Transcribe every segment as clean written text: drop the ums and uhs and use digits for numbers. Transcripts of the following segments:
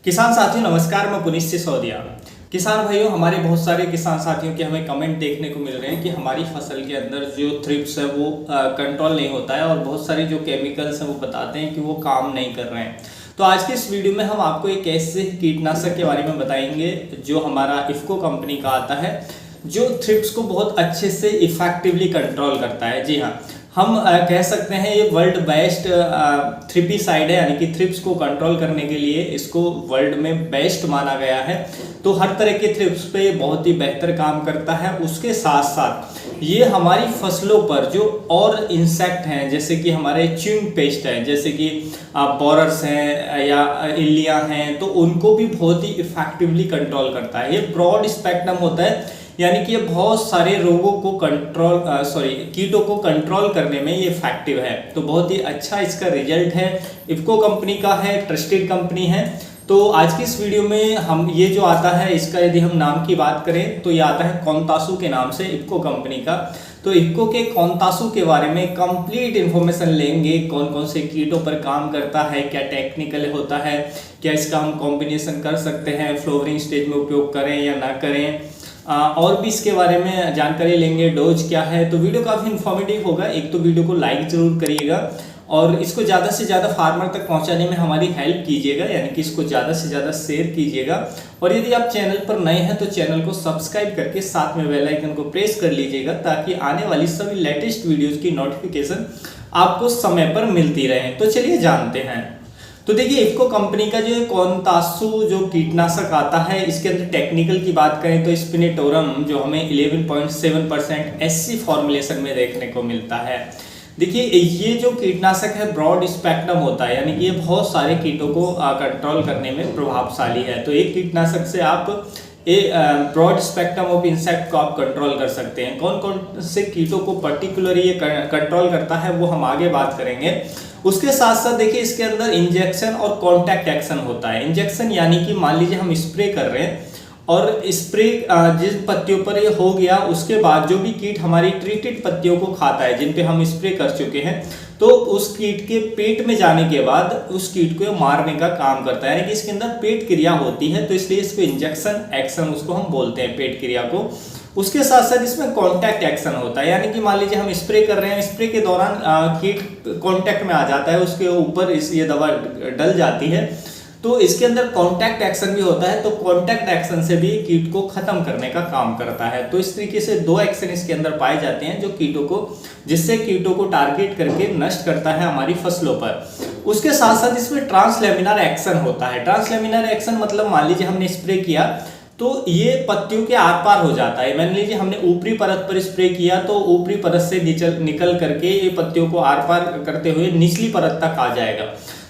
किसान साथियों नमस्कार, मैं पुनीत सिसोदिया। किसान भाइयों, हमारे बहुत सारे किसान साथियों के हमें कमेंट देखने को मिल रहे हैं कि हमारी फसल के अंदर जो थ्रिप्स है वो कंट्रोल नहीं होता है और बहुत सारे जो केमिकल्स हैं वो बताते हैं कि वो काम नहीं कर रहे हैं। तो आज के इस वीडियो में हम आपको एक ऐसे कीटनाशक के बारे में बताएंगे जो हमारा इफ्को कंपनी का आता है, जो थ्रिप्स को बहुत अच्छे से इफेक्टिवली कंट्रोल करता है। जी हाँ, हम कह सकते हैं ये वर्ल्ड बेस्ट थ्रिपिसाइड है, यानी कि थ्रिप्स को कंट्रोल करने के लिए इसको वर्ल्ड में बेस्ट माना गया है। तो हर तरह के थ्रिप्स पे बहुत ही बेहतर काम करता है। उसके साथ साथ ये हमारी फसलों पर जो और इंसेक्ट हैं, जैसे कि हमारे च्यूइंग पेस्ट हैं, जैसे कि बोरर्स हैं या इल्लियाँ हैं, तो उनको भी बहुत ही इफेक्टिवली कंट्रोल करता है। ये ब्रॉड स्पेक्ट्रम होता है, यानी कि ये बहुत सारे रोगों को कीटों को कंट्रोल करने में ये इफेक्टिव है। तो बहुत ही अच्छा इसका रिजल्ट है, इफ्को कंपनी का है, ट्रस्टेड कंपनी है। तो आज की इस वीडियो में हम ये जो आता है, इसका यदि हम नाम की बात करें तो ये आता है कॉन्तासू के नाम से, इफ्को कंपनी का। तो इफ्को के कॉन्तासू के बारे में कंप्लीट इन्फॉर्मेशन लेंगे, कौन कौन से कीटों पर काम करता है, क्या टेक्निकल होता है, क्या इसका हम कॉम्बिनेशन कर सकते हैं, फ्लावरिंग स्टेज में उपयोग करें या ना करें, और भी इसके बारे में जानकारी लेंगे, डोज क्या है। तो वीडियो काफ़ी इन्फॉर्मेटिव होगा। एक तो वीडियो को लाइक जरूर करिएगा और इसको ज़्यादा से ज़्यादा फार्मर तक पहुंचाने में हमारी हेल्प कीजिएगा, यानी कि इसको ज़्यादा से ज़्यादा शेयर कीजिएगा। और यदि आप चैनल पर नए हैं तो चैनल को सब्सक्राइब करके साथ में बेल आइकन को प्रेस कर लीजिएगा, ताकि आने वाली सभी लेटेस्ट वीडियोज़ की नोटिफिकेशन आपको समय पर मिलती रहे। तो चलिए जानते हैं। तो देखिए, इफ्को कंपनी का जो कॉन्तासू जो कीटनाशक आता है, इसके अंदर टेक्निकल की बात करें तो स्पिनेटोरम जो हमें 11.7% SC फॉर्मुलेशन में देखने को मिलता है। देखिए, ये जो कीटनाशक है ब्रॉड स्पेक्ट्रम होता है, यानी कि ये बहुत सारे कीटों को कंट्रोल करने में प्रभावशाली है। तो एक कीटनाशक से आप ब्रॉड स्पेक्ट्रम ऑफ इंसेक्ट को आप कंट्रोल कर सकते हैं। कौन कौन से कीटों को पर्टिकुलरली ये कंट्रोल करता है वो हम आगे बात करेंगे। उसके साथ साथ देखिए, इसके अंदर इंजेक्शन और कॉन्टैक्ट एक्शन होता है। इंजेक्शन यानी कि मान लीजिए हम स्प्रे कर रहे हैं और स्प्रे जिन पत्तियों पर ये हो गया, उसके बाद जो भी कीट हमारी ट्रीटेड पत्तियों को खाता है, जिन पे हम स्प्रे कर चुके हैं, तो उस कीट के पेट में जाने के बाद उस कीट को मारने का काम करता है। यानी कि इसके अंदर पेट क्रिया होती है, तो इसलिए इसको इंजेक्शन एक्शन उसको हम बोलते हैं, पेट क्रिया को। उसके साथ साथ इसमें कॉन्टैक्ट एक्शन होता है, यानी कि मान लीजिए हम स्प्रे कर रहे हैं, स्प्रे के दौरान कीट कॉन्टैक्ट में आ जाता है, उसके ऊपर ये दवा डल जाती है, तो इसके अंदर कॉन्टैक्ट एक्शन भी होता है। तो कॉन्टैक्ट एक्शन से भी कीट को खत्म करने का काम करता है। तो इस तरीके से दो एक्शन इसके अंदर पाए जाते हैं, जो जिससे कीटों को टारगेट करके नष्ट करता है हमारी फसलों पर। उसके साथ साथ इसमें ट्रांसलेमिनार एक्शन होता है। ट्रांसलेमिनार एक्शन मतलब मान लीजिए हमने स्प्रे किया तो ये पत्तियों के आर पार हो जाता है। मान लीजिए हमने ऊपरी परत पर स्प्रे किया तो ऊपरी परत से निकल करके ये पत्तियों को आर पार करते हुए निचली परत तक आ जाएगा।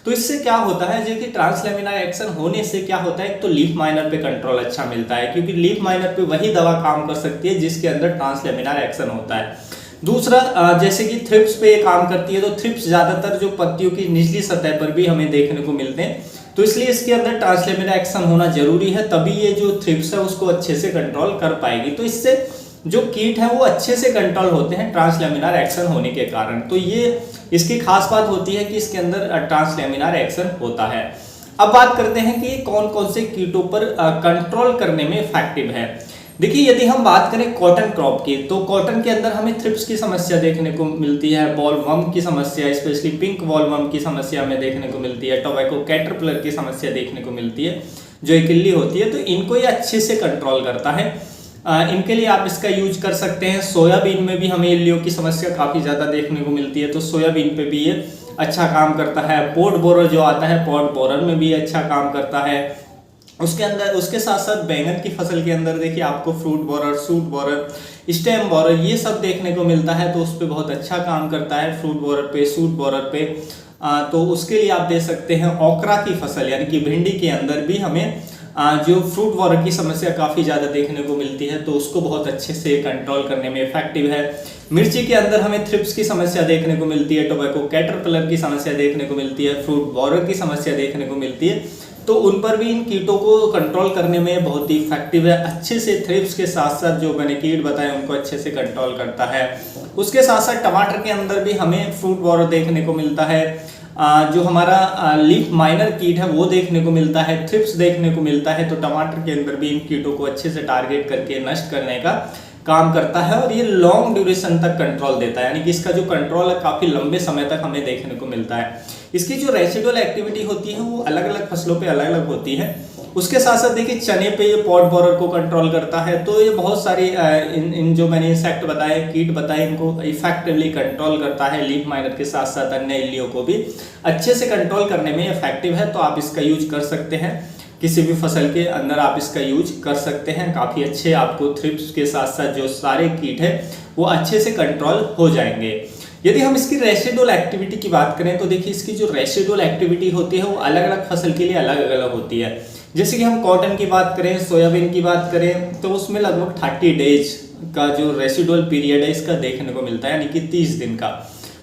तो इससे क्या होता है, जो कि ट्रांसलेमिनार एक्शन होने से क्या होता है, तो लीफ माइनर पे कंट्रोल अच्छा मिलता है, क्योंकि लीफ माइनर पे वही दवा काम कर सकती है जिसके अंदर ट्रांसलेमिनार एक्शन होता है। दूसरा, जैसे कि थ्रिप्स पे ये काम करती है, तो थ्रिप्स ज्यादातर जो पत्तियों की निचली सतह पर भी हमें देखने को मिलते हैं, तो इसलिए इसके अंदर ट्रांसलेमिनार एक्शन होना जरूरी है, तभी ये जो थ्रिप्स है उसको अच्छे से कंट्रोल कर पाएगी। तो इससे जो कीट है वो अच्छे से कंट्रोल होते हैं ट्रांसलेमिनार एक्शन होने के कारण। तो ये इसकी खास बात होती है कि इसके अंदर ट्रांसलेमिनार एक्शन होता है। अब बात करते हैं कि कौन कौन से कीटों पर कंट्रोल करने में इफेक्टिव है। देखिए, यदि हम बात करें कॉटन क्रॉप की, तो कॉटन के अंदर हमें थ्रिप्स की समस्या देखने को मिलती है, बॉलवर्म की समस्या, स्पेशली पिंक बॉलवर्म की समस्या हमें देखने को मिलती है, टोबैको कैटरपिलर की समस्या देखने को मिलती है, जो एक इल्ली होती है। तो इनको ये अच्छे से कंट्रोल करता है। इनके लिए आप इसका यूज कर सकते हैं। सोयाबीन में भी हमें इल्लियों की समस्या काफ़ी ज़्यादा देखने को मिलती है, तो सोयाबीन पे भी ये अच्छा काम करता है। पॉट बोरर जो आता है, पॉट बोरर में भी अच्छा काम करता है। उसके साथ साथ बैंगन की फसल के अंदर देखिए आपको fruit borer, suit borer, stem borer ये सब देखने को मिलता है, तो उस पर बहुत अच्छा काम करता है, फ्रूट बोरर पे, सूट बोरर पे। तो उसके लिए आप दे सकते हैं। ओकरा की फसल यानी कि भिंडी के अंदर भी हमें जो फ्रूट बोरर की समस्या काफ़ी ज़्यादा देखने को मिलती है, तो उसको बहुत अच्छे से कंट्रोल करने में इफेक्टिव है। मिर्ची के अंदर हमें थ्रिप्स की समस्या देखने को मिलती है, टोबैको कैटरपिलर की समस्या देखने को मिलती है, फ्रूट बोरर की समस्या देखने को मिलती है, तो उन पर भी इन कीटों को कंट्रोल करने में बहुत ही इफेक्टिव है। अच्छे से थ्रिप्स के साथ साथ जो मैंने कीट बताए उनको अच्छे से कंट्रोल करता है। उसके साथ साथ टमाटर के अंदर भी हमें फ्रूट बोरर देखने को मिलता है। जो हमारा लीफ माइनर कीट है वो देखने को मिलता है, थ्रिप्स देखने को मिलता है। तो टमाटर के अंदर भी इन कीटों को अच्छे से टारगेट करके नष्ट करने का काम करता है और ये लॉन्ग ड्यूरेशन तक कंट्रोल देता है, यानी कि इसका जो कंट्रोल है काफ़ी लंबे समय तक हमें देखने को मिलता है। इसकी जो रेसिडुअल एक्टिविटी होती है वो अलग अलग फसलों पे अलग अलग होती है। उसके साथ साथ देखिए चने पे ये पॉट बोरर को कंट्रोल करता है। तो ये बहुत सारी इन जो मैंने इंसेक्ट बताए, कीट बताए, इनको इफेक्टिवली कंट्रोल करता है। लीफ माइनर के साथ साथ अन्य इल्लियों को भी अच्छे से कंट्रोल करने में इफेक्टिव है। तो आप इसका यूज कर सकते हैं, किसी भी फसल के अंदर आप इसका यूज कर सकते हैं। काफ़ी अच्छे आपको थ्रिप्स के साथ साथ जो सारे कीट है वो अच्छे से कंट्रोल हो जाएंगे। यदि हम इसकी रेसिडुअल एक्टिविटी की बात करें तो देखिए इसकी जो रेसिडुअल एक्टिविटी होती है वो अलग अलग फसल के लिए अलग अलग होती है। जैसे कि हम कॉटन की बात करें, सोयाबीन की बात करें, तो उसमें लगभग 30 डेज का जो रेसिडुअल पीरियड है इसका देखने को मिलता है, यानी कि 30 दिन का।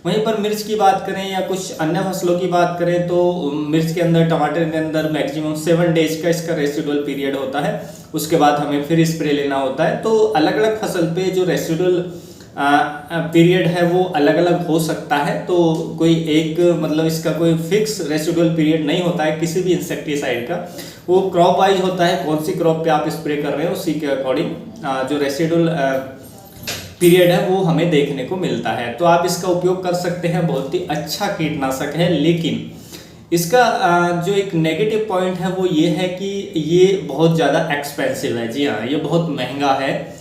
वहीं पर मिर्च की बात करें या कुछ अन्य फसलों की बात करें तो मिर्च के अंदर, टमाटर के अंदर मैक्सिमम 7 डेज का इसका रेसिडुअल पीरियड होता है। उसके बाद हमें फिर स्प्रे लेना होता है। तो अलग अलग फसल पे जो रेसिडुअल पीरियड है वो अलग अलग हो सकता है। तो कोई एक मतलब इसका कोई फिक्स रेसिडुअल पीरियड नहीं होता है किसी भी इंसेक्टिसाइड का, वो क्रॉप वाइज होता है। कौन सी क्रॉप पे आप स्प्रे कर रहे हो उसी के अकॉर्डिंग जो रेसिडुअल पीरियड है वो हमें देखने को मिलता है। तो आप इसका उपयोग कर सकते हैं, बहुत ही अच्छा कीटनाशक है। लेकिन इसका जो एक नेगेटिव पॉइंट है वो ये है कि ये बहुत ज़्यादा एक्सपेंसिव है। जी हाँ, ये बहुत महंगा है।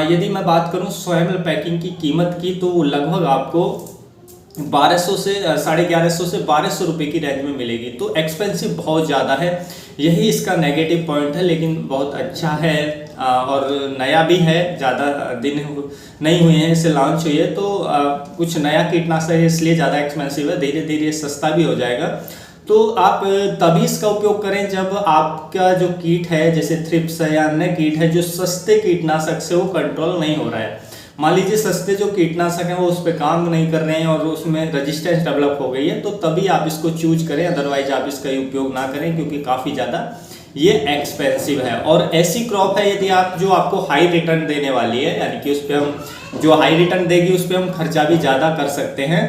यदि मैं बात करूं स्वयं पैकिंग की कीमत की तो लगभग आपको 1200 से 1150 से 1200 रुपये की रेंज में मिलेगी। तो एक्सपेंसिव बहुत ज़्यादा है, यही इसका नेगेटिव पॉइंट है। लेकिन बहुत अच्छा है और नया भी है, ज़्यादा दिन नहीं हुए हैं इसे लॉन्च हुई है। तो कुछ नया कीटनाशक है इसलिए ज़्यादा एक्सपेंसिव है, धीरे धीरे सस्ता भी हो जाएगा। तो आप तभी इसका उपयोग करें जब आपका जो कीट है, जैसे थ्रिप्स है या अन्य कीट है, जो सस्ते कीटनाशक से वो कंट्रोल नहीं हो रहा है। मान लीजिए सस्ते जो कीटनाशक हैं वो उस पर काम नहीं कर रहे हैं और उसमें रेजिस्टेंस डेवलप हो गई है, तो तभी आप इसको चूज करें। अदरवाइज आप इसका उपयोग ना करें, क्योंकि काफ़ी ज़्यादा ये एक्सपेंसिव है। और ऐसी क्रॉप है यदि आप जो आपको हाई रिटर्न देने वाली है, यानी कि उस पर हम जो हाई रिटर्न देगी उस पर हम खर्चा भी ज़्यादा कर सकते हैं,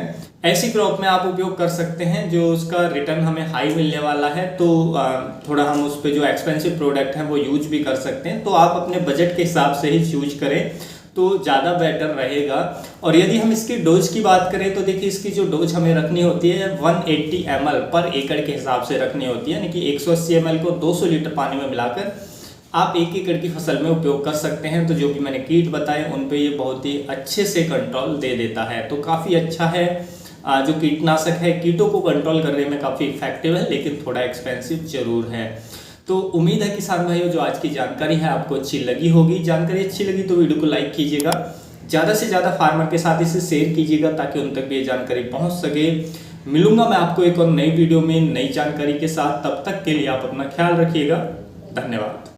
ऐसी क्रॉप में आप उपयोग कर सकते हैं जो उसका रिटर्न हमें हाई मिलने वाला है। तो थोड़ा हम उस पर जो एक्सपेंसिव प्रोडक्ट हैं वो यूज भी कर सकते हैं। तो आप अपने बजट के हिसाब से ही चूज करें तो ज़्यादा बेटर रहेगा। और यदि हम इसकी डोज की बात करें तो देखिए इसकी जो डोज हमें रखनी होती है 180 ml पर एकड़ के हिसाब से रखनी होती है, यानी कि 180 ml को 200 लीटर पानी में मिलाकर आप 1 एकड़ की फसल में उपयोग कर सकते हैं। तो जो भी मैंने कीट बताए उन पे ये बहुत ही अच्छे से कंट्रोल दे देता है। तो काफ़ी अच्छा है जो कीटनाशक है, कीटों को कंट्रोल करने में काफ़ी इफेक्टिव है, लेकिन थोड़ा एक्सपेंसिव जरूर है। तो उम्मीद है किसान भाइयों जो आज की जानकारी है आपको अच्छी लगी होगी। जानकारी अच्छी लगी तो वीडियो को लाइक कीजिएगा, ज़्यादा से ज़्यादा फार्मर के साथ इसे शेयर कीजिएगा ताकि उन तक भी ये जानकारी पहुंच सके। मिलूंगा मैं आपको एक और नई वीडियो में नई जानकारी के साथ, तब तक के लिए आप अपना ख्याल रखिएगा। धन्यवाद।